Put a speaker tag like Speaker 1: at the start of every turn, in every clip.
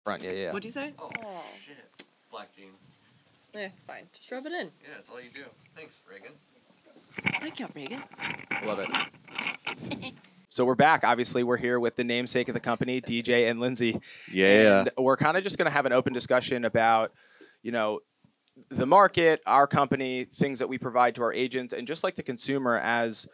Speaker 1: Front, yeah.
Speaker 2: What'd you say?
Speaker 3: Oh, shit. Black jeans.
Speaker 2: Yeah, it's fine. Just rub it in.
Speaker 3: Yeah, that's all you do. Thanks, Reagan.
Speaker 2: Thank you, Reagan.
Speaker 1: Love it. So we're back. Obviously, we're here with the namesake of the company, DJ and Lindsey.
Speaker 3: Yeah.
Speaker 1: And we're kind of just going to have an open discussion about, the market, our company, things that we provide to our agents, and just like the consumer, as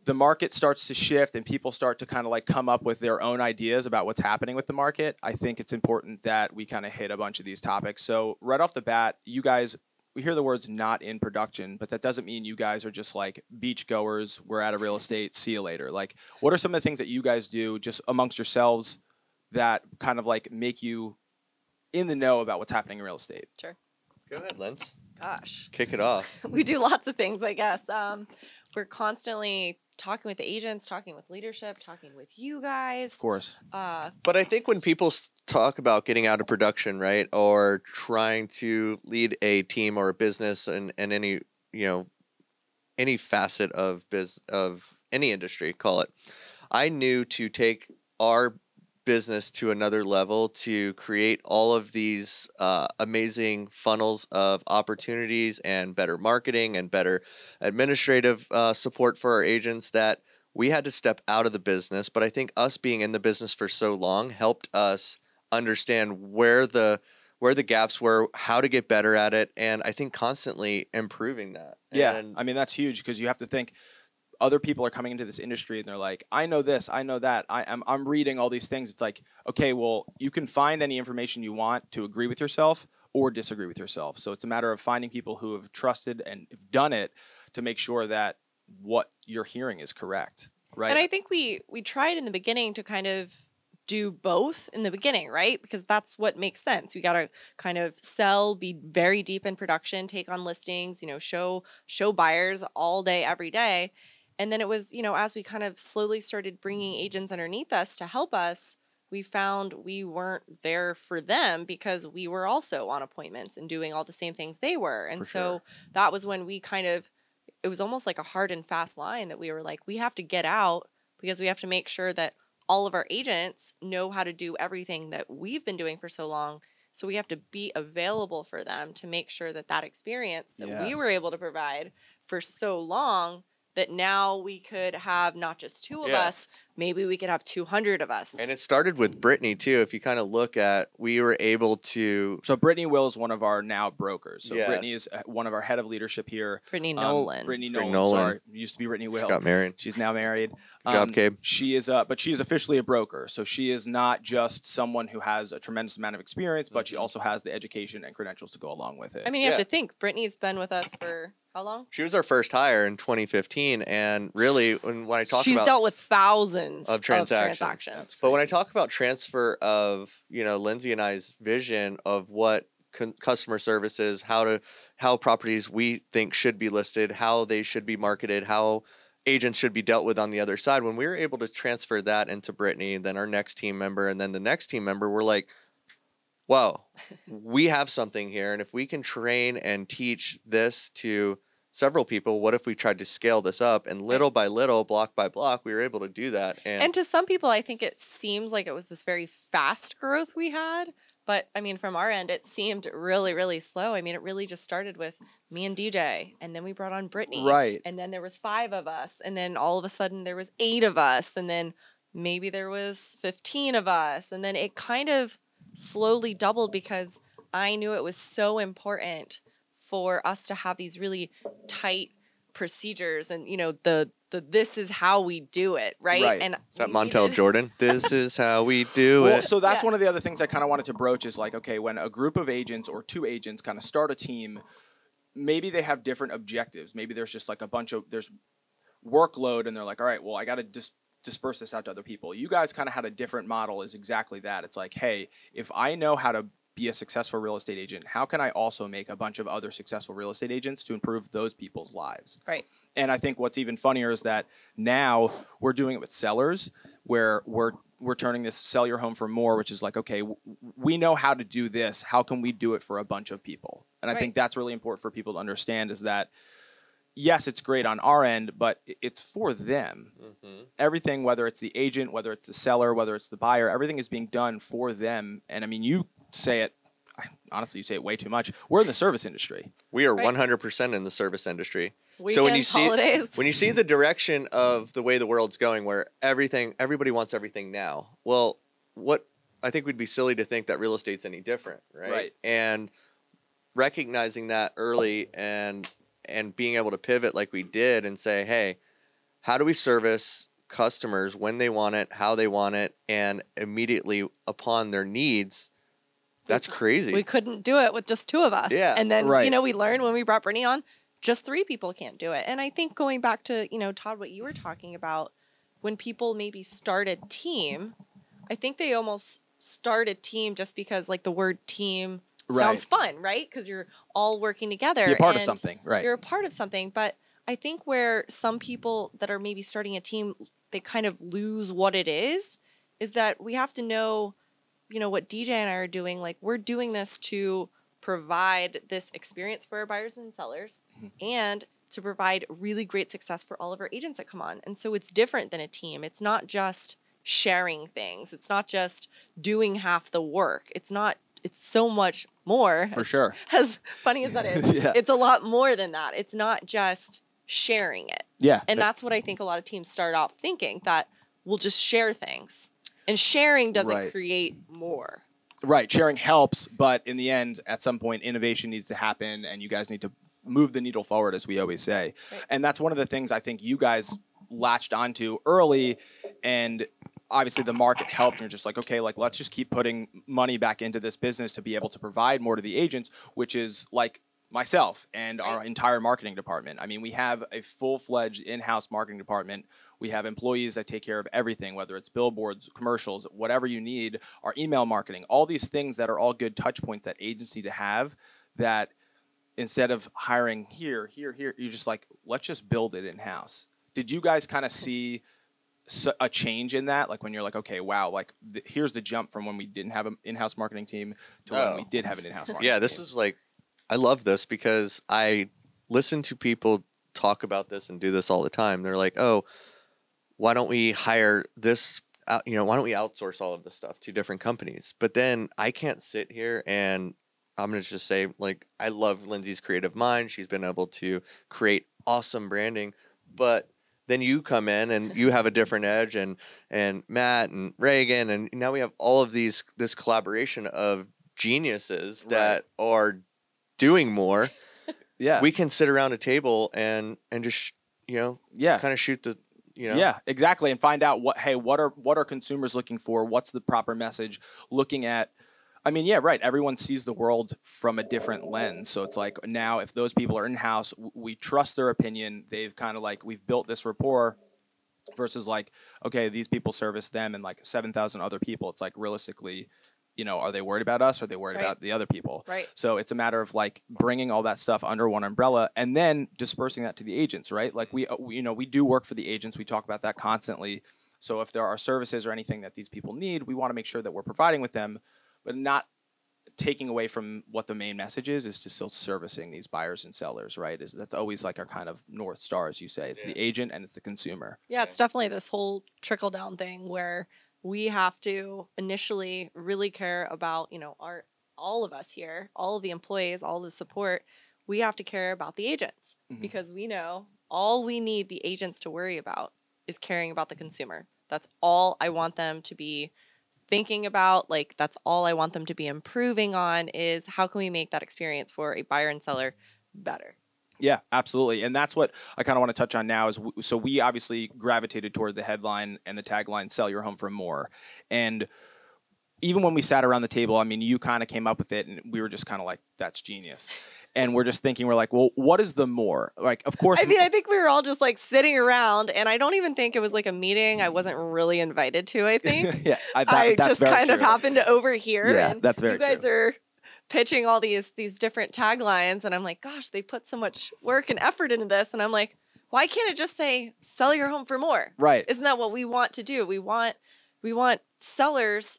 Speaker 1: the market starts to shift and people start to kind of like come up with their own ideas about what's happening with the market, I think it's important that we kind of hit a bunch of these topics. So right off the bat, you guys, we hear the words not in production, but that doesn't mean you guys are just like beach goers. We're out of real estate. See you later. Like, what are some of the things that you guys do just amongst yourselves that kind of like make you in the know about what's happening in real estate?
Speaker 2: Sure.
Speaker 3: Go ahead, Linz.
Speaker 2: Gosh.
Speaker 3: Kick it off.
Speaker 2: We do lots of things, I guess. We're constantly talking with the agents, talking with leadership, talking with you guys.
Speaker 1: Of course.
Speaker 3: But I think when people talk about getting out of production, right, or trying to lead a team or a business and any, any facet of any industry, call it, I knew to take our business to another level to create all of these amazing funnels of opportunities and better marketing and better administrative support for our agents, that we had to step out of the business. But I think us being in the business for so long helped us understand where the gaps were, how to get better at it, and I think constantly improving that.
Speaker 1: Yeah,
Speaker 3: And
Speaker 1: I mean, that's huge because you have to think other people are coming into this industry and they're like, I know this, I know that, I'm reading all these things. It's like, okay, well, you can find any information you want to agree with yourself or disagree with yourself. So it's a matter of finding people who have trusted and have done it to make sure that what you're hearing is correct, right?
Speaker 2: And I think we tried in the beginning to kind of do both in the beginning, right? Because that's what makes sense. We got to kind of sell, be very deep in production, take on listings, show buyers all day, every day. And then it was, as we kind of slowly started bringing agents underneath us to help us, we found we weren't there for them because we were also on appointments and doing all the same things they were. And so that was when we it was almost like a hard and fast line that we were like, we have to get out because we have to make sure that all of our agents know how to do everything that we've been doing for so long. So we have to be available for them to make sure that experience that we were able to provide for so long, that now we could have not just two of us, maybe we could have 200 of us.
Speaker 3: And it started with Brittany, too. If you kind of look at, we were able to...
Speaker 1: So Brittany Will is one of our now brokers. So Brittany is one of our head of leadership here.
Speaker 2: Brittany Nolan.
Speaker 1: Brittany Nolan. Sorry. Used to be Brittany Will.
Speaker 3: She got married.
Speaker 1: She's now married.
Speaker 3: Good job, Cabe.
Speaker 1: She is, but she is officially a broker. So she is not just someone who has a tremendous amount of experience, but she also has the education and credentials to go along with it.
Speaker 2: I mean, you have to think, Brittany's been with us for... how long?
Speaker 3: She was our first hire in 2015, and really, when I talk
Speaker 2: she's
Speaker 3: about...
Speaker 2: dealt with thousands
Speaker 3: of transactions. But when I talk about transfer of, Lindsey and I's vision of what customer service is, how properties we think should be listed, how they should be marketed, how agents should be dealt with on the other side, when we were able to transfer that into Brittany, then our next team member, and then the next team member, we're like, whoa, we have something here. And if we can train and teach this to several people, what if we tried to scale this up? And little by little, block by block, we were able to do that.
Speaker 2: And to some people, I think it seems like it was this very fast growth we had. But I mean, from our end, it seemed really, really slow. I mean, it really just started with me and DJ, and then we brought on Brittany.
Speaker 1: Right.
Speaker 2: And then there was 5 of us. And then all of a sudden there was 8 of us. And then maybe there was 15 of us. And then it kind of slowly doubled because I knew it was so important for us to have these really tight procedures and, the this is how we do it, right? And
Speaker 3: is that Montel Jordan? This is how we do it.
Speaker 1: So that's one of the other things I kind of wanted to broach is like, okay, when a group of agents or 2 agents kind of start a team, maybe they have different objectives. Maybe there's just like there's workload and they're like, all right, well, I got to disperse this out to other people. You guys kind of had a different model is exactly that. It's like, hey, if I know how to be a successful real estate agent, how can I also make a bunch of other successful real estate agents to improve those people's lives?
Speaker 2: Right.
Speaker 1: And I think what's even funnier is that now we're doing it with sellers where we're turning this sell your home for more, which is like, okay, we know how to do this. How can we do it for a bunch of people? And I think that's really important for people to understand is that yes, it's great on our end, but it's for them. Everything, whether it's the agent, whether it's the seller, whether it's the buyer, everything is being done for them. And I mean, you say it, honestly, you say it way too much. We're in the service industry.
Speaker 3: We are
Speaker 2: Right.
Speaker 3: 100% in the service industry.
Speaker 2: Weekends,
Speaker 3: So when you
Speaker 2: holidays.
Speaker 3: when you see the direction of the way the world's going, where everybody wants everything now, well, what I think we'd be silly to think that real estate's any different, right?
Speaker 1: Right.
Speaker 3: And recognizing that early and being able to pivot like we did and say, hey, how do we service customers when they want it, how they want it, and immediately upon their needs? That's crazy.
Speaker 2: We couldn't do it with just 2 of us.
Speaker 3: Yeah.
Speaker 2: And then,
Speaker 1: Right.
Speaker 2: we learned when we brought Brittany on, just 3 people can't do it. And I think going back to, Todd, what you were talking about, when people maybe start a team, I think they almost start a team just because, like, the word team sounds fun, right? Because you're all working together.
Speaker 1: Be a part of
Speaker 2: and
Speaker 1: something, right?
Speaker 2: You're a part of something. But I think where some people that are maybe starting a team, they kind of lose what it is that we have to know, what DJ and I are doing. Like, we're doing this to provide this experience for our buyers and sellers and to provide really great success for all of our agents that come on. And so it's different than a team. It's not just sharing things. It's not just doing half the work. It's so much more.
Speaker 1: For sure.
Speaker 2: As funny as that is,
Speaker 1: Yeah.
Speaker 2: It's a lot more than that. It's not just sharing it.
Speaker 1: Yeah.
Speaker 2: And that's what I think a lot of teams start off thinking, that we'll just share things. And sharing doesn't
Speaker 1: Right.
Speaker 2: create more.
Speaker 1: Right. Sharing helps, but in the end, at some point, innovation needs to happen, and you guys need to move the needle forward, as we always say.
Speaker 2: Right.
Speaker 1: And that's one of the things I think you guys latched onto early, and obviously the market helped. And you're just like, okay, like, let's just keep putting money back into this business to be able to provide more to the agents, which is like myself and our entire marketing department. I mean, we have a full-fledged in-house marketing department. We have employees that take care of everything, whether it's billboards, commercials, whatever you need, our email marketing, all these things that are all good touch points that agents need to have, that instead of hiring here, you're just like, let's just build it in-house. Did you guys kind of see a change in that? Like, when you're like, okay, wow, like, here's the jump from when we didn't have an in-house marketing team to when we did have an in-house marketing team.
Speaker 3: Yeah, this is like, I love this because I listen to people talk about this and do this all the time. They're like, oh, why don't we hire this, why don't we outsource all of this stuff to different companies? But then I can't sit here and I'm going to just say, like, I love Lindsey's creative mind. She's been able to create awesome branding, but then you come in and you have a different edge, and Matt and Reagan, and now we have all of this collaboration of geniuses that are doing more.
Speaker 1: Yeah.
Speaker 3: We can sit around a table and just, kind of shoot the,
Speaker 1: Yeah, exactly. And find out what are consumers looking for? What's the proper message? Looking at, I mean, yeah, right. Everyone sees the world from a different lens. So it's like, now if those people are in-house, we trust their opinion. They've kind of like, we've built this rapport, versus like, okay, these people service them and like 7,000 other people. It's like, realistically, are they worried about us, or are they worried about the other people?
Speaker 2: Right.
Speaker 1: So it's a matter of like bringing all that stuff under one umbrella and then dispersing that to the agents, right? Like we do work for the agents. We talk about that constantly. So if there are services or anything that these people need, we want to make sure that we're providing with them, but not taking away from what the main message is to still servicing these buyers and sellers, right? That's always like our kind of North Star, as you say. It's the agent and it's the consumer.
Speaker 2: Yeah, it's definitely this whole trickle down thing where we have to initially really care about, all of us here, all of the employees, all the support. We have to care about the agents because we know all we need the agents to worry about is caring about the consumer. That's all I want them to be thinking about. Like, that's all I want them to be improving on, is how can we make that experience for a buyer and seller better?
Speaker 1: Yeah, absolutely. And that's what I kind of want to touch on now is, so we obviously gravitated toward the headline and the tagline, sell your home for more. And even when we sat around the table, I mean, you kind of came up with it and we were just kind of like, that's genius. And we're just thinking, we're like, well, what is the more? Like, of course.
Speaker 2: I mean, I think we were all just like sitting around, and I don't even think it was like a meeting I wasn't really invited to, I think.
Speaker 1: Yeah,
Speaker 2: I
Speaker 1: that's
Speaker 2: just
Speaker 1: very
Speaker 2: kind
Speaker 1: true.
Speaker 2: of happened to overhear.
Speaker 1: Yeah,
Speaker 2: and
Speaker 1: that's very
Speaker 2: you guys
Speaker 1: true.
Speaker 2: are pitching all these different taglines, and I'm like, gosh, they put so much work and effort into this. And I'm like, why can't it just say sell your home for more?
Speaker 1: Right.
Speaker 2: Isn't that what we want to do? We want sellers.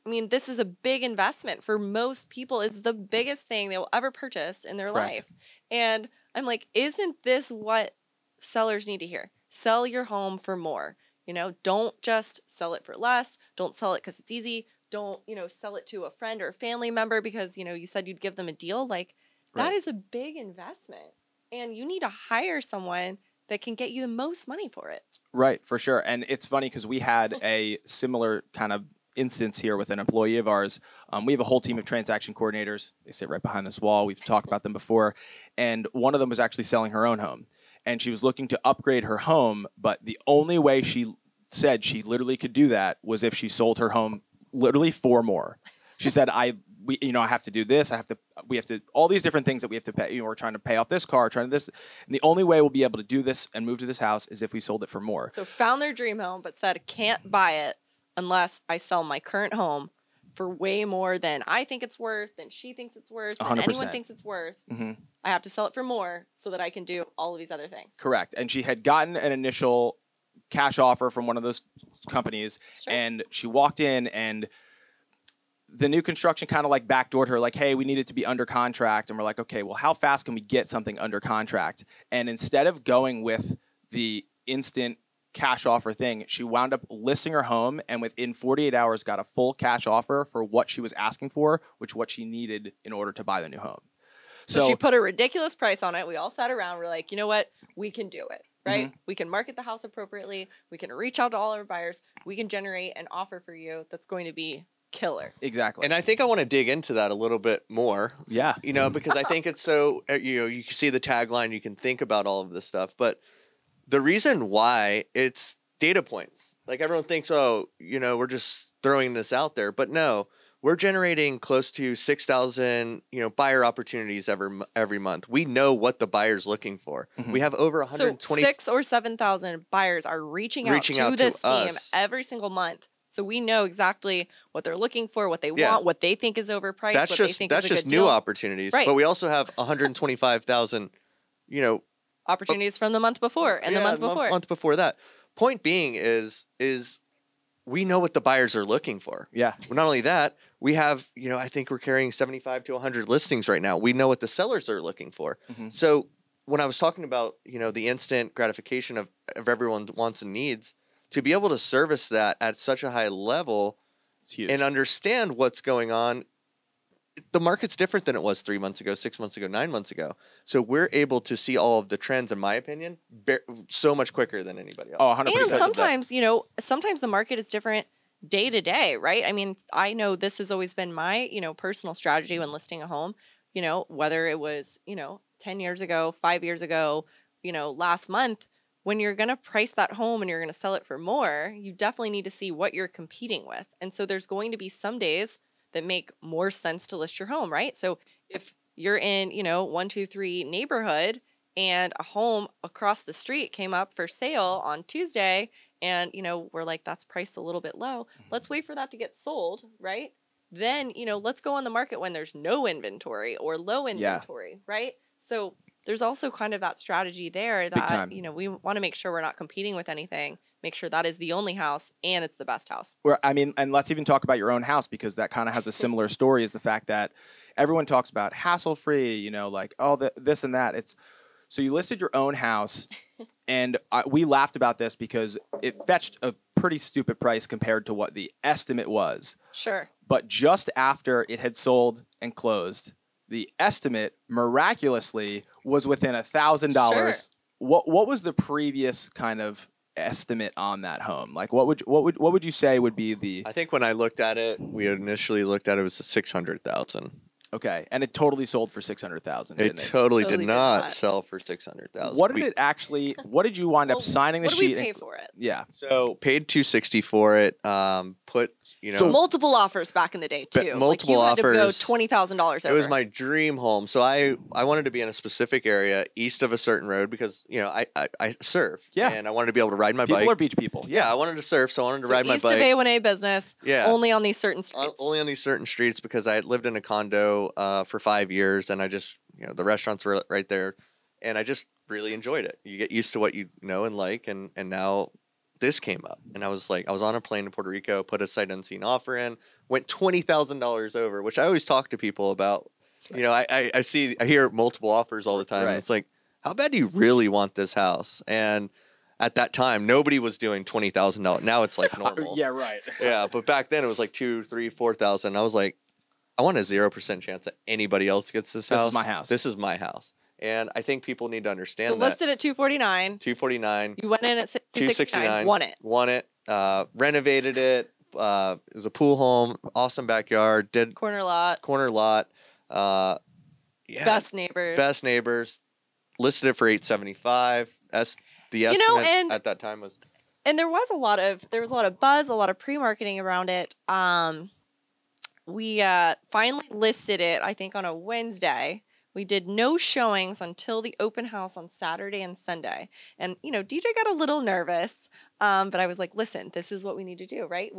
Speaker 2: I mean, this is a big investment for most people. It's the biggest thing they will ever purchase in their
Speaker 1: Correct.
Speaker 2: life. And I'm like, isn't this what sellers need to hear? Sell your home for more. You know, don't just sell it for less. Don't sell it because it's easy. Don't, you know, sell it to a friend or a family member because, you know, you said you'd give them a deal. Like, that is a big investment. And you need to hire someone that can get you the most money for it.
Speaker 1: Right, for sure. And it's funny because we had a similar kind of instance here with an employee of ours. We have a whole team of transaction coordinators. They sit right behind this wall. We've talked about them before. And one of them was actually selling her own home. And she was looking to upgrade her home, but the only way she said she literally could do that was if she sold her home literally for more. She said, I have to do this. We have to, all these different things that we have to pay. You know, we're trying to pay off this car, trying to this. And the only way we'll be able to do this and move to this house is if we sold it for more.
Speaker 2: So found their dream home, but said, can't buy it unless I sell my current home for way more than I think it's worth, than she thinks it's worth, than
Speaker 1: 100%.
Speaker 2: anyone thinks it's worth.
Speaker 1: Mm-hmm.
Speaker 2: I have to sell it for more so that I can do all of these other things.
Speaker 1: Correct. And she had gotten an initial cash offer from one of those companies,
Speaker 2: Sure.
Speaker 1: and she walked in, and the new construction kind of like backdoored her, like, hey, we need it to be under contract. And we're like, okay, well, how fast can we get something under contract? And instead of going with the instant cash offer thing, she wound up listing her home, and within 48 hours got a full cash offer for what she was asking for, which what she needed in order to buy the new home.
Speaker 2: So she put a ridiculous price on it. We all sat around. We're like, you know what? We can do it, right?
Speaker 1: Mm-hmm.
Speaker 2: We can market the house appropriately. We can reach out to all our buyers. We can generate an offer for you that's going to be killer.
Speaker 1: Exactly.
Speaker 3: And I think I want to dig into that a little bit more.
Speaker 1: Yeah.
Speaker 3: You know, because I think it's so, you can see the tagline, you can think about all of this stuff, but the reason why it's data points. Like everyone thinks, oh, we're just throwing this out there, but no, we're generating close to 6,000, buyer opportunities every month. We know what the buyer's looking for. Mm-hmm. We have over 120.
Speaker 2: So 6,000 or 7,000 buyers are reaching out to this team every single month. So we know exactly what they're looking for, what they want, what they think is overpriced,
Speaker 3: that's
Speaker 2: what
Speaker 3: just,
Speaker 2: they think
Speaker 3: that's
Speaker 2: is a
Speaker 3: just
Speaker 2: good
Speaker 3: new
Speaker 2: deal.
Speaker 3: opportunities.
Speaker 2: Right.
Speaker 3: But we also have 125,000,
Speaker 2: opportunities from the month before and the month before.
Speaker 3: That. Point being is we know what the buyers are looking for.
Speaker 1: Yeah.
Speaker 3: Well, not only that, we have, I think we're carrying 75 to 100 listings right now. We know what the sellers are looking for. Mm-hmm. So when I was talking about, the instant gratification of everyone's wants and needs, to be able to service that at such a high level and understand what's going on, the market's different than it was 3 months ago, 6 months ago, 9 months ago. So we're able to see all of the trends, in my opinion, so much quicker than anybody else.
Speaker 1: Oh, 100%.
Speaker 2: And sometimes, sometimes the market is different day to day, right? I mean, I know this has always been my, personal strategy when listing a home, whether it was, 10 years ago, 5 years ago, last month. When you're going to price that home and you're going to sell it for more, you definitely need to see what you're competing with. And so there's going to be some days that make more sense to list your home, right? So if you're in, 123 neighborhood and a home across the street came up for sale on Tuesday and, we're like, that's priced a little bit low. Let's wait for that to get sold, right? Then, let's go on the market when there's no inventory or low inventory, right? So there's also kind of that strategy there that, we want to make sure we're not competing with anything, make sure that is the only house and it's the best house.
Speaker 1: And let's even talk about your own house, because that kind of has a similar story, is the fact that everyone talks about hassle-free, like, this and that. So you listed your own house, and we laughed about this because it fetched a pretty stupid price compared to what the estimate was.
Speaker 2: Sure.
Speaker 1: But just after it had sold and closed, the estimate miraculously was within $1,000.
Speaker 2: Sure.
Speaker 1: What was the previous kind of estimate on that home? Like, what would you say would be the?
Speaker 3: I think when I looked at it, we initially looked at it was 600,000.
Speaker 1: Okay, and it totally sold for 600,000.
Speaker 3: It totally did not sell for 600,000.
Speaker 1: What did it actually? What did you wind up signing the sheet?
Speaker 2: What did we pay for it?
Speaker 1: Yeah.
Speaker 3: So paid $260 for it. So
Speaker 2: multiple offers back in the day too.
Speaker 3: Multiple
Speaker 2: offers. You had
Speaker 3: offers.
Speaker 2: to go $20,000 over.
Speaker 3: It was my dream home. So I wanted to be in a specific area east of a certain road because I surf.
Speaker 1: Yeah.
Speaker 3: And I wanted to be able to ride my
Speaker 1: bike.
Speaker 3: bike.
Speaker 1: People are beach people.
Speaker 3: Yeah, I wanted to surf, so I wanted to ride my
Speaker 2: east
Speaker 3: bike.
Speaker 2: East of A1A business.
Speaker 3: Yeah.
Speaker 2: Only on these certain streets.
Speaker 3: Only on these certain streets because I had lived in a condo for 5 years, and I just the restaurants were right there, and I just really enjoyed it. You get used to what you know and like, and now this came up, and I was on a plane to Puerto Rico, put a sight unseen offer in, went $20,000 over, which I always talk to people about. I hear multiple offers all the time.
Speaker 1: Right.
Speaker 3: And it's like, how bad do you really want this house? And at that time, nobody was doing $20,000. Now it's like normal.
Speaker 1: Yeah, right.
Speaker 3: Yeah, but back then it was like 2, 3, 4,000. I was like, I want a 0% chance that anybody else gets this house.
Speaker 1: This is my house.
Speaker 3: This is my house. And I think people need to understand
Speaker 2: So
Speaker 3: that.
Speaker 2: listed at 249.
Speaker 3: 249.
Speaker 2: You went in at 269. Won it.
Speaker 3: Won it. Renovated it. It was a pool home. Awesome backyard. Did
Speaker 2: Corner lot.
Speaker 3: Yeah.
Speaker 2: Best neighbors.
Speaker 3: Best neighbors. Listed it for $875. The estimate at that time was.
Speaker 2: And there was a lot of buzz, a lot of pre-marketing around it. We finally listed it, I think, on a Wednesday. We did no showings until the open house on Saturday and Sunday. And, DJ got a little nervous, but I was like, listen, this is what we need to do, right?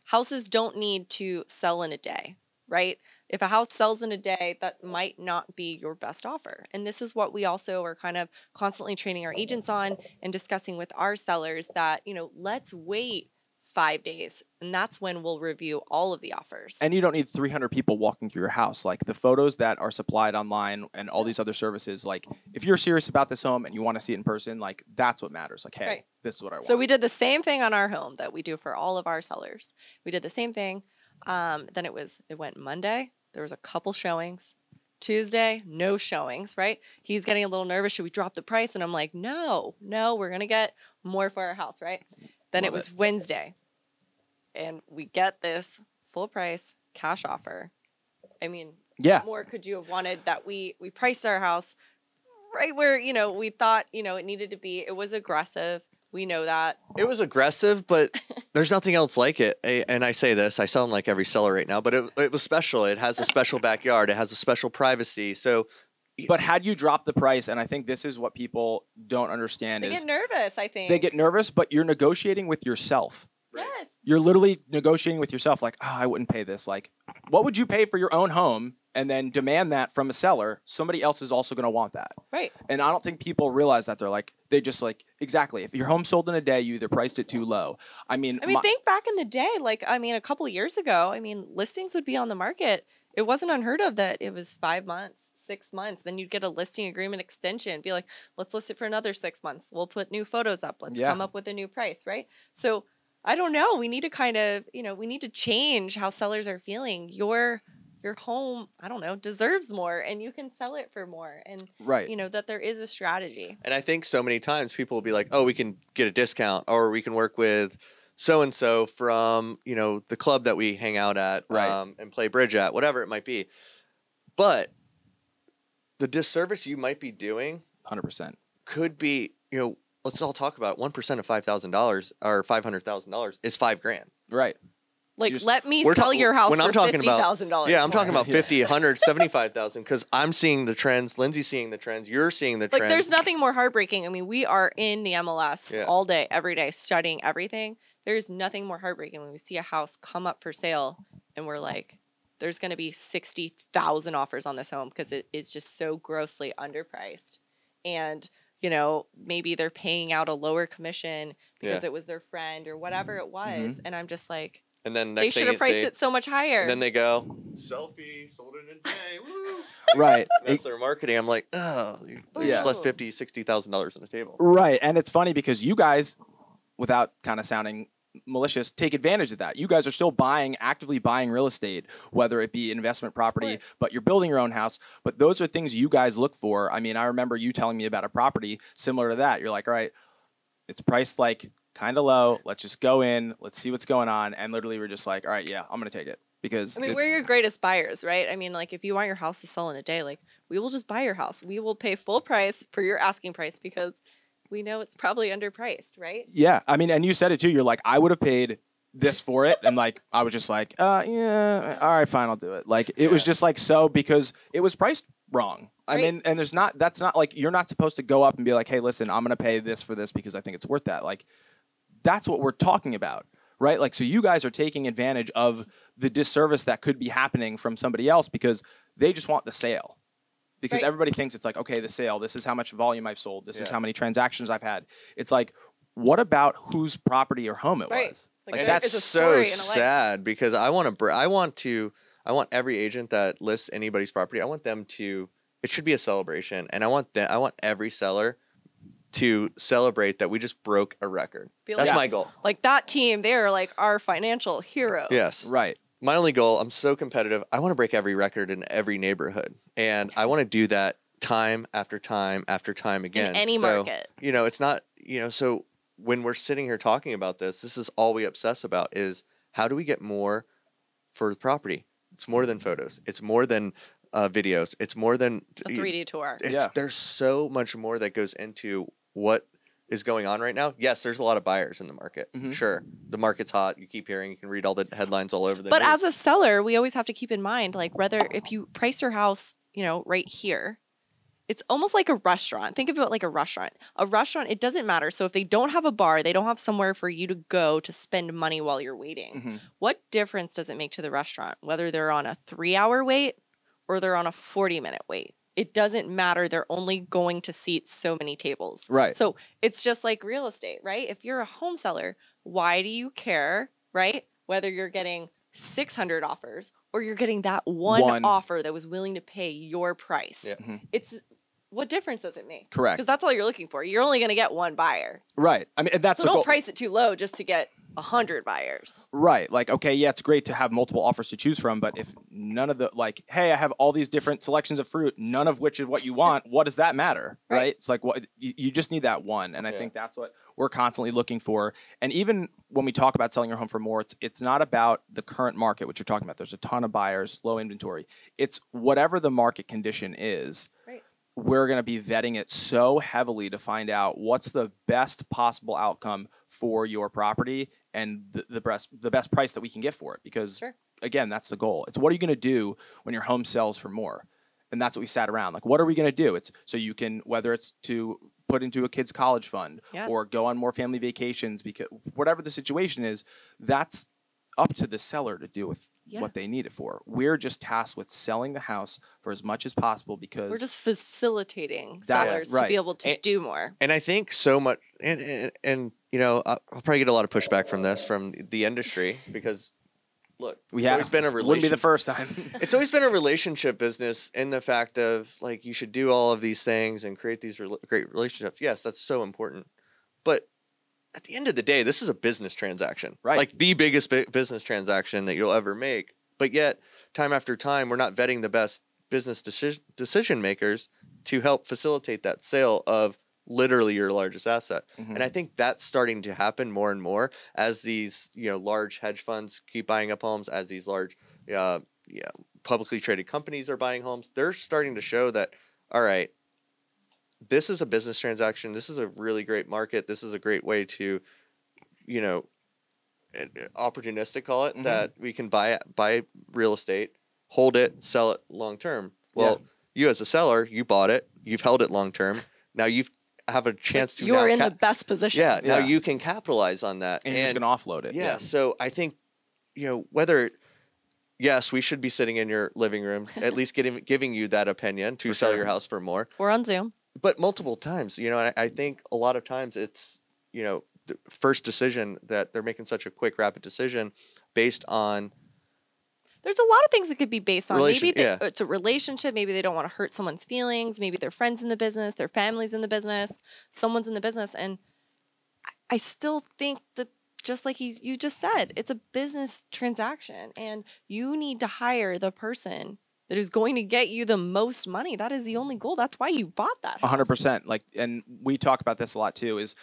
Speaker 2: Houses don't need to sell in a day, right? If a house sells in a day, that might not be your best offer. And this is what we also are kind of constantly training our agents on and discussing with our sellers that, let's wait 5 days, and that's when we'll review all of the offers.
Speaker 1: And you don't need 300 people walking through your house. Like the photos that are supplied online and all these other services, like if you're serious about this home and you want to see it in person, like that's what matters. Like, hey, this is what I want.
Speaker 2: So we did the same thing on our home that we do for all of our sellers. We did the same thing. Then it went Monday. There was a couple showings. Tuesday, no showings, right? He's getting a little nervous. Should we drop the price? And I'm like, no, we're going to get more for our house, right? Then it was Wednesday. And we get this full price cash offer. I mean, what more could you have wanted? That we priced our house right where, we thought, it needed to be. It was aggressive. We know that.
Speaker 3: It was aggressive, but there's nothing else like it. And I say this, I sound like every seller right now, but it was special. It has a special backyard. It has a special privacy. So,
Speaker 1: but had you dropped the price, and I think this is what people don't understand,
Speaker 2: they get nervous, I think.
Speaker 1: They get nervous, but you're negotiating with yourself.
Speaker 2: Yes.
Speaker 1: You're literally negotiating with yourself like, I wouldn't pay this. Like, what would you pay for your own home? And then demand that from a seller. Somebody else is also going to want that.
Speaker 2: Right.
Speaker 1: And I don't think people realize that. Exactly. If your home sold in a day, you either priced it too low.
Speaker 2: Think back in the day, a couple of years ago, listings would be on the market. It wasn't unheard of that it was 5 months, 6 months. Then you'd get a listing agreement extension. Be like, let's list it for another 6 months. We'll put new photos up. Let's come up with a new price, right? So I don't know. We need to kind of, we need to change how sellers are feeling. Your home, I don't know, deserves more, and you can sell it for more. And, that there is a strategy.
Speaker 3: And I think so many times people will be like, oh, we can get a discount, or we can work with so-and-so from, the club that we hang out at and play bridge at, whatever it might be. But the disservice you might be doing
Speaker 1: 100%
Speaker 3: could be, let's all talk about it. 1% of $5,000 or $500,000 is $5,000.
Speaker 1: Right.
Speaker 2: Let me sell your house for $50,000.
Speaker 3: Yeah, I'm talking about 50, 100, 75,000, because I'm seeing the trends. Lindsay's seeing the trends. You're seeing the trends.
Speaker 2: There's nothing more heartbreaking. We are in the MLS all day, every day, studying everything. There's nothing more heartbreaking when we see a house come up for sale and we're like, there's going to be 60,000 offers on this home because it is just so grossly underpriced. And maybe they're paying out a lower commission because it was their friend or whatever it was. Mm-hmm. And I'm just like,
Speaker 3: and then
Speaker 2: they should have priced it so much higher.
Speaker 3: And then they go, selfie, sold it in a day. Woo.
Speaker 1: Right.
Speaker 3: That's their marketing. I'm like, you just left $50,000, $60,000 on the table.
Speaker 1: Right. And it's funny because you guys, without kind of sounding malicious, take advantage of that. You guys are still actively buying real estate, whether it be investment property, but you're building your own house. But those are things you guys look for. I remember you telling me about a property similar to that. You're like, all right, it's priced kind of low. Let's just go in. Let's see what's going on. And literally we're just like, all right, yeah, I'm going to take it. Because
Speaker 2: we're your greatest buyers, right? If you want your house to sell in a day, we will just buy your house. We will pay full price for your asking price because we know it's probably underpriced, right?
Speaker 1: Yeah. And you said it too. You're like, I would have paid this for it. And I was just like, yeah, all right, fine, I'll do it. It was just because it was priced wrong.
Speaker 2: Right.
Speaker 1: And that's not you're not supposed to go up and be like, hey, listen, I'm going to pay this for this because I think it's worth that. That's what we're talking about, right? So you guys are taking advantage of the disservice that could be happening from somebody else because they just want the sale. Because everybody thinks it's okay, the sale, this is how much volume I've sold, this is how many transactions I've had. It's what about whose property or home it was?
Speaker 3: That's so sad because I want every agent that lists anybody's property, I want them to, it should be a celebration, and I want every seller to celebrate that we just broke a record. That's my goal.
Speaker 2: Like that team, they are like our financial heroes.
Speaker 3: Yes.
Speaker 1: Right.
Speaker 3: My only goal, I'm so competitive. I want to break every record in every neighborhood. And I want to do that time after time after time again.
Speaker 2: In any market.
Speaker 3: You know, it's not, so when we're sitting here talking about this is all we obsess about is how do we get more for the property? It's more than photos. It's more than videos. It's more than
Speaker 2: a 3D tour.
Speaker 3: There's so much more that goes into what is going on right now. Yes, there's a lot of buyers in the market. Sure. The market's hot. You keep hearing, you can read all the headlines all over the
Speaker 2: But
Speaker 3: news.
Speaker 2: as a seller, we always have to keep in mind, like whether if you price your house, right here, it's almost like a restaurant. Think of it like a restaurant. A restaurant, it doesn't matter. So if they don't have a bar, they don't have somewhere for you to go to spend money while you're waiting. What difference does it make to the restaurant, whether they're on a 3-hour wait or they're on a 40-minute wait? It doesn't matter. They're only going to seat so many tables.
Speaker 1: Right.
Speaker 2: So it's just like real estate, right? If you're a home seller, why do you care, right? Whether you're getting 600 offers or you're getting that one offer that was willing to pay your price.
Speaker 3: Yeah.
Speaker 2: It's what difference does it make?
Speaker 1: Correct.
Speaker 2: Because that's all you're looking for. You're only going to get one buyer.
Speaker 1: Right. I mean, that's
Speaker 2: So
Speaker 1: the
Speaker 2: don't
Speaker 1: goal.
Speaker 2: price it too low just to get 100 buyers.
Speaker 1: Right. Like, okay, yeah, it's great to have multiple offers to choose from, but if none of the, like, hey, I have all these different selections of fruit, none of which is what you want, what does that matter? Right. It's like, what you just need that one. And I think that's what we're constantly looking for. And even when we talk about selling your home for more, it's not about the current market, which you're talking about. There's a ton of buyers, low inventory. It's whatever the market condition is.
Speaker 2: Right.
Speaker 1: We're going to be vetting it so heavily to find out what's the best possible outcome for your property and the best price that we can get for it. Because, again, that's the goal. It's what are you going to do when your home sells for more? And that's what we sat around. Like, what are we going to do? It's so you can, whether it's to put into a kid's college fund or go on more family vacations, because whatever the situation is, that's up to the seller to deal with what they need it for. We're just tasked with selling the house for as much as possible because
Speaker 2: we're just facilitating sellers to be able to do more.
Speaker 3: And I think so much, and I'll probably get a lot of pushback from this from the industry because look, it's always been a relationship.
Speaker 1: Wouldn't be the first time.
Speaker 3: It's always been a relationship business in the fact of like you should do all of these things and create these great relationships. Yes, that's so important, but at the end of the day, this is a business transaction,
Speaker 1: right?
Speaker 3: Like the biggest business transaction that you'll ever make. But yet, time after time, we're not vetting the best business decision makers to help facilitate that sale of literally your largest asset. And I think that's starting to happen more and more as these large hedge funds keep buying up homes, as these large publicly traded companies are buying homes. They're starting to show that, all right, this is a business transaction. This is a really great market. This is a great way to, opportunistic, call it, that we can buy real estate, hold it, sell it long term. Well, you as a seller, you bought it, you've held it long term. Now you have a chance to.
Speaker 2: You're in the best position.
Speaker 3: Yeah, now you can capitalize on that,
Speaker 1: and you're just gonna offload it.
Speaker 3: Yeah, so I think whether. Yes, we should be sitting in your living room, at least giving you that opinion to sell your house for more.
Speaker 2: We're on Zoom.
Speaker 3: But multiple times, I think a lot of times it's, the first decision that they're making such a quick, rapid decision based on.
Speaker 2: There's a lot of things that could be based on. Maybe it's a relationship. Maybe they don't want to hurt someone's feelings. Maybe their friends in the business, their family's in the business, someone's in the business. And I still think that just like you just said, it's a business transaction and you need to hire the person that is going to get you the most money. That is the only goal. That's why you bought that house.
Speaker 1: 100%. Like, and we talk about this a lot too, is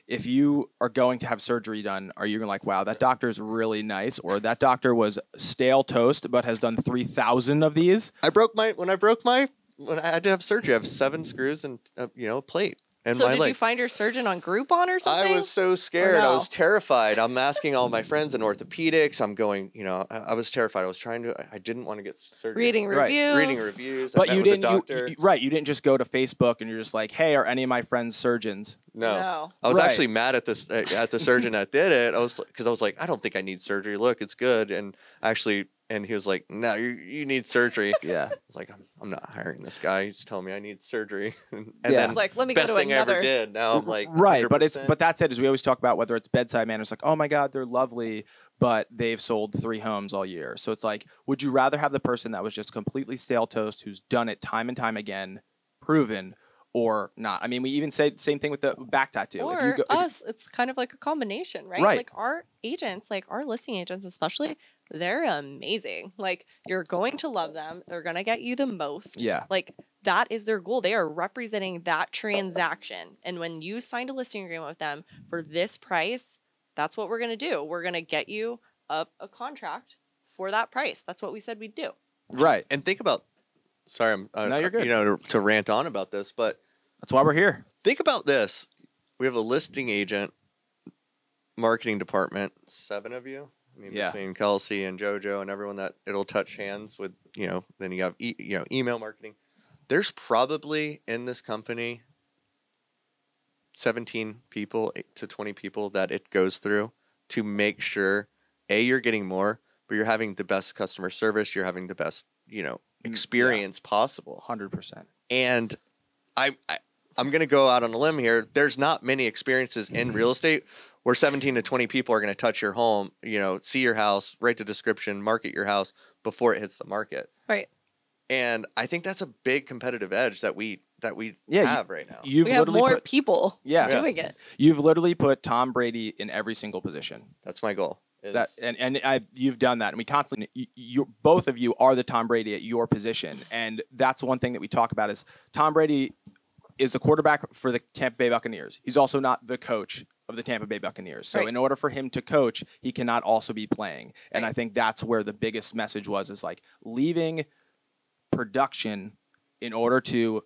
Speaker 1: if you are going to have surgery done, are you going to like, wow, that doctor's really nice, or that doctor was stale toast but has done 3,000 of these?
Speaker 3: When I had to have surgery, I have 7 screws and a plate. And
Speaker 2: so did you find your surgeon on Groupon or something?
Speaker 3: I was so scared. I was terrified. I'm asking all my friends in orthopedics. I'm going, I was terrified. I didn't want to get surgery.
Speaker 2: Reading reviews.
Speaker 1: But you didn't, you didn't just go to Facebook and you're just like, hey, are any of my friends surgeons?
Speaker 3: No. I was actually mad at the surgeon that did it. I was like, I don't think I need surgery. Look, it's good. And actually And he was like, "No, you need surgery."
Speaker 1: Yeah.
Speaker 3: I was like, "I'm not hiring this guy. He's telling me I need surgery." And
Speaker 1: Yeah.
Speaker 3: then
Speaker 2: It's like, let me go
Speaker 3: best
Speaker 2: to
Speaker 3: thing I ever
Speaker 2: another.
Speaker 3: did. Now I'm like,
Speaker 1: Right,
Speaker 3: 100%.
Speaker 1: but that said, as we always talk about, whether it's bedside manners, like, oh my God, they're lovely, but they've sold 3 homes all year. So it's like, would you rather have the person that was just completely stale toast, who's done it time and time again, proven, or not? I mean, we even say the same thing with the back tattoo.
Speaker 2: Or us, it's kind of like a combination, right?
Speaker 1: Right.
Speaker 2: Like our agents, like our listing agents especially, they're amazing. Like you're going to love them. They're going to get you the most.
Speaker 1: Yeah.
Speaker 2: Like that is their goal. They are representing that transaction. And when you signed a listing agreement with them for this price, that's what we're going to do. We're going to get you a contract for that price. That's what we said we'd do.
Speaker 1: Right.
Speaker 3: And think about, sorry, I'm,
Speaker 1: No, you're good.
Speaker 3: you know, to rant on about this, but
Speaker 1: That's why we're here.
Speaker 3: think about this. We have a listing agent, marketing department, 7 of you. I mean,
Speaker 1: Yeah.
Speaker 3: between Kelsey and JoJo and everyone that it'll touch hands with, you know, then you have, email marketing. There's probably in this company 17 people, 8 to 20 people that it goes through to make sure, A, you're getting more, but you're having the best customer service, you're having the best, experience possible.
Speaker 1: 100%.
Speaker 3: And I'm going to go out on a limb here. There's not many experiences in real estate where 17 to 20 people are going to touch your home, see your house, write the description, market your house before it hits the market.
Speaker 2: Right.
Speaker 3: And I think that's a big competitive edge that we
Speaker 1: Yeah,
Speaker 3: have right now.
Speaker 1: You've
Speaker 2: We have
Speaker 1: literally
Speaker 2: more
Speaker 1: put,
Speaker 2: people
Speaker 1: Yeah.
Speaker 2: doing it.
Speaker 1: you've literally put Tom Brady in every single position.
Speaker 3: That's my goal. is-
Speaker 1: That you've done that, and we constantly, you both of you are the Tom Brady at your position, and that's one thing that we talk about is Tom Brady is the quarterback for the Tampa Bay Buccaneers. He's also not the coach of the Tampa Bay Buccaneers. So
Speaker 2: Right.
Speaker 1: in order for him to coach, he cannot also be playing, and
Speaker 2: Right.
Speaker 1: I think that's where the biggest message was, is like leaving production in order to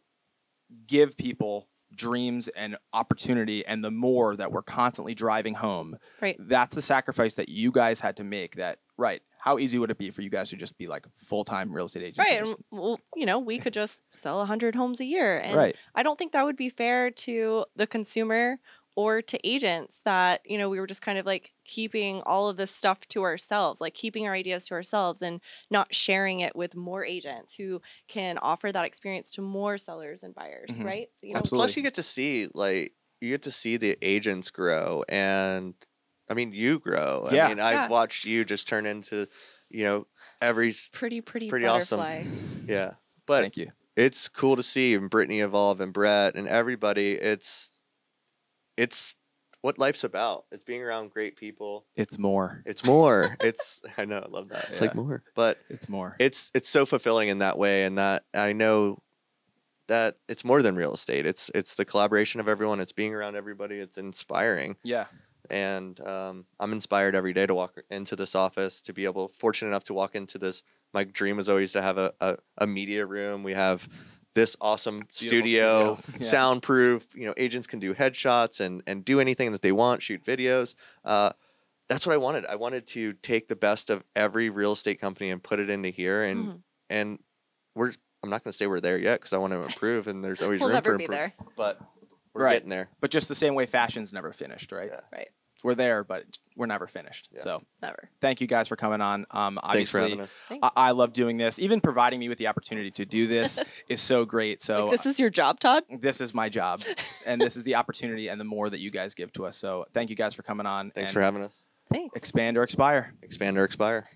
Speaker 1: give people dreams and opportunity, and the more that we're constantly driving home.
Speaker 2: Right.
Speaker 1: That's the sacrifice that you guys had to make. That, right, how easy would it be for you guys to just be like full-time real estate agents?
Speaker 2: Right.
Speaker 1: and
Speaker 2: And, well, we could just sell 100 homes a year. And
Speaker 1: Right.
Speaker 2: I don't think that would be fair to the consumer or to agents that, we were just kind of like keeping all of this stuff to ourselves, like keeping our ideas to ourselves and not sharing it with more agents who can offer that experience to more sellers and buyers,
Speaker 1: Mhm.
Speaker 2: right?
Speaker 1: Absolutely.
Speaker 3: Plus, you get to see the agents grow, and I mean, you grow.
Speaker 1: Yeah.
Speaker 3: I mean, I've
Speaker 2: Yeah.
Speaker 3: watched you just turn into, every
Speaker 2: Pretty
Speaker 3: butterfly.
Speaker 2: awesome.
Speaker 3: Yeah. But
Speaker 1: Thank you.
Speaker 3: it's cool to see, and Brittany evolve, and Brett, and everybody. It's what life's about. It's being around great people.
Speaker 1: It's more.
Speaker 3: It's more. I know, I love that. It's like
Speaker 1: Yeah.
Speaker 3: more, but
Speaker 1: It's more.
Speaker 3: it's so fulfilling in that way, and that I know that it's more than real estate. It's the collaboration of everyone. It's being around everybody. It's inspiring,
Speaker 1: Yeah.
Speaker 3: and I'm inspired every day to walk into this office, to be fortunate enough to walk into this. My dream was always to have a media room. We have this awesome studio,
Speaker 1: studio. Yeah.
Speaker 3: soundproof. Agents can do headshots and do anything that they want, shoot videos. That's what I wanted. I wanted to take the best of every real estate company and put it into here. And and I'm not going to say we're there yet, because I want to improve, and there's always
Speaker 2: We'll
Speaker 3: room
Speaker 2: never
Speaker 3: for
Speaker 2: be
Speaker 3: improvement.
Speaker 2: there.
Speaker 3: But we're
Speaker 1: Right.
Speaker 3: getting there.
Speaker 1: But just the same way fashion's never finished, right?
Speaker 3: Yeah.
Speaker 2: Right.
Speaker 1: We're there, but we're never finished.
Speaker 3: Yeah.
Speaker 1: So
Speaker 2: Never.
Speaker 1: thank you guys for coming on.
Speaker 3: Thanks for
Speaker 1: Obviously,
Speaker 3: having us.
Speaker 2: Thank you.
Speaker 1: I love doing this. Even providing me with the opportunity to do this is so great. So
Speaker 2: Like, this is your job, Todd?
Speaker 1: this is my job, and this is the opportunity and the more that you guys give to us. So thank you guys for coming on.
Speaker 3: Thanks
Speaker 1: and
Speaker 3: for having us.
Speaker 2: Thanks.
Speaker 1: Expand or expire.
Speaker 3: Expand or expire.